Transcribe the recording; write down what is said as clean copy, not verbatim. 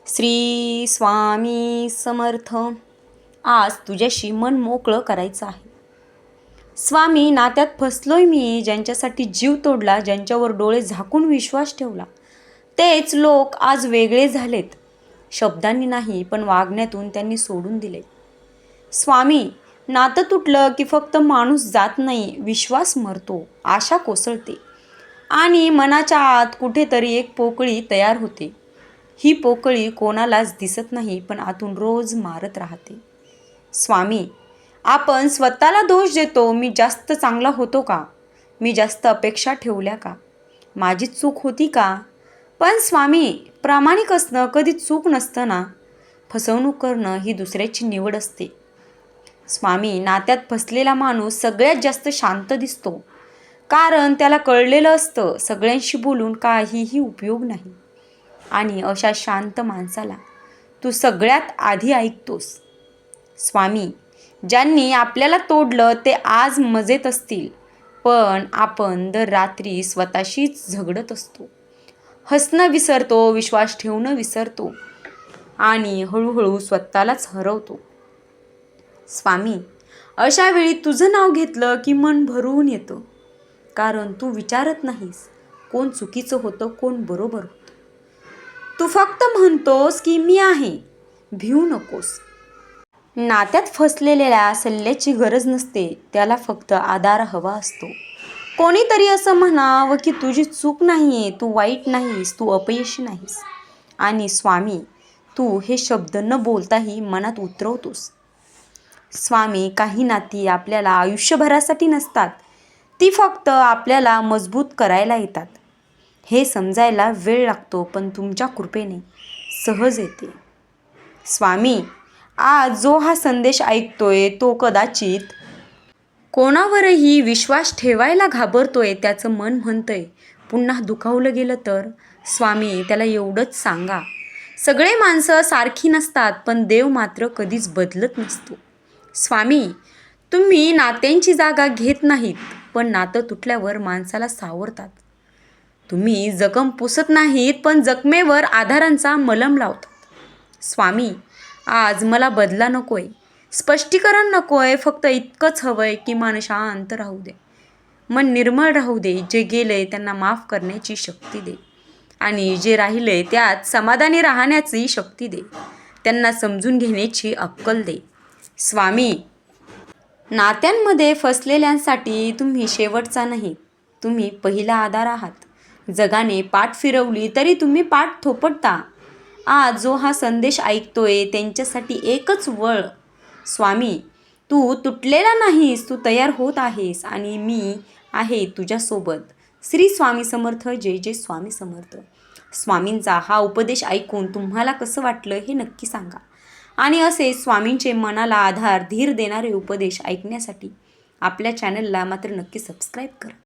श्री स्वामी समर्थ. आज तुझ्याशी मन मोकळं करायचं आहे. स्वामी, नात्यात फसलोय मी. ज्यांच्यासाठी जीव तोडला, ज्यांच्यावर डोळे झाकून विश्वास ठेवला, तेच लोक आज वेगळे झालेत. शब्दांनी नाही, पण वागण्यातून त्यांनी सोडून दिले. स्वामी, नातं तुटलं की फक्त माणूस जात नाही, विश्वास मरतो, आशा कोसळते आणि मनाच्या आत कुठेतरी एक पोकळी तयार होते. ही पोकळी कोणालाच दिसत नाही, पण आतून रोज मारत राहते. स्वामी, आपण स्वतःला दोष देतो. मी जास्त चांगला होतो का? मी जास्त अपेक्षा ठेवल्या का? माझी चूक होती का? पण स्वामी, प्रामाणिक असणं कधी चूक नसतं ना. फसवणूक करणं ही दुसऱ्याची निवड असते. स्वामी, नात्यात फसलेला माणूस सगळ्यात जास्त शांत दिसतो, कारण त्याला कळलेलं असतं सगळ्यांशी बोलून काहीही उपयोग नाही. आणि अशा शांत माणसाला तू सगळ्यात आधी ऐकतोस. स्वामी, ज्यांनी आपल्याला तोडलं ते आज मजेत असतील, पण आपण दर रात्री स्वतःशीच झगडत असतो. हसणं विसरतो, विश्वास ठेवणं विसरतो आणि हळूहळू स्वतःलाच हरवतो. स्वामी, अशा वेळी तुझं नाव घेतलं की मन भरून येतं, कारण तू विचारत नाहीस कोण चुकीचं होतं, कोण बरोबर होतं. तू फक्त म्हणतोस की मी आहे, भिवू नकोस. नात्यात फसलेल्या सल्ल्याची गरज नसते, त्याला फक्त आधार हवा असतो. कोणीतरी असं म्हणावं की तुझी चूक नाही आहे, तू वाईट नाहीस, तू अपयशी नाहीस. आणि स्वामी, तू हे शब्द न बोलताही मनात उतरवतोस. स्वामी, काही नाती आपल्याला आयुष्यभरासाठी नसतात, ती फक्त आपल्याला मजबूत करायला येतात. हे समजायला वेळ लागतो, पण तुमच्या कृपेने सहज येते. स्वामी, आज जो हा संदेश ऐकतोय तो कदाचित कोणावरही विश्वास ठेवायला घाबरतोय. त्याचं मन म्हणतंय पुन्हा दुखावलं गेलं तर. स्वामी, त्याला एवढंच सांगा, सगळे माणसं सारखी नसतात, पण देव मात्र कधीच बदलत नसतो. स्वामी, तुम्ही नात्यांची जागा घेत नाहीत, पण नातं तुटल्यावर माणसाला सावरतात. तुम्ही जखम पुसत नाहीत, पण जखमेवर आधारांचा मलम लावतात. स्वामी, आज मला बदला नकोय, स्पष्टीकरण नकोय, फक्त इतकंच हवंय की मन शांत राहू दे, मन निर्मळ राहू दे. जे गेलंय त्यांना माफ करण्याची शक्ती दे आणि जे राहिलंय त्यात समाधानी राहण्याची शक्ती दे. त्यांना समजून घेण्याची अक्कल दे. स्वामी, नात्यांमध्ये फसलेल्यांसाठी तुम्ही शेवटचा नाही, तुम्ही पहिला आधार आहात. जगाने पाठ फिरवली तरी तुम्ही पाठ थोपटता. आज जो हा संदेश ऐकतोय त्यांच्यासाठी एकच वळ. स्वामी, तू तुटलेला नाहीस, तू तयार होत आहेस आणि मी आहे तुझ्यासोबत. श्री स्वामी समर्थ. जय जय स्वामी समर्थ. स्वामींचा हा उपदेश ऐकून तुम्हाला कसं वाटलं हे नक्की सांगा. आणि असे स्वामींचे मनाला आधार, धीर देणारे उपदेश ऐकण्यासाठी आपल्या चॅनलला मात्र नक्की सबस्क्राईब करा.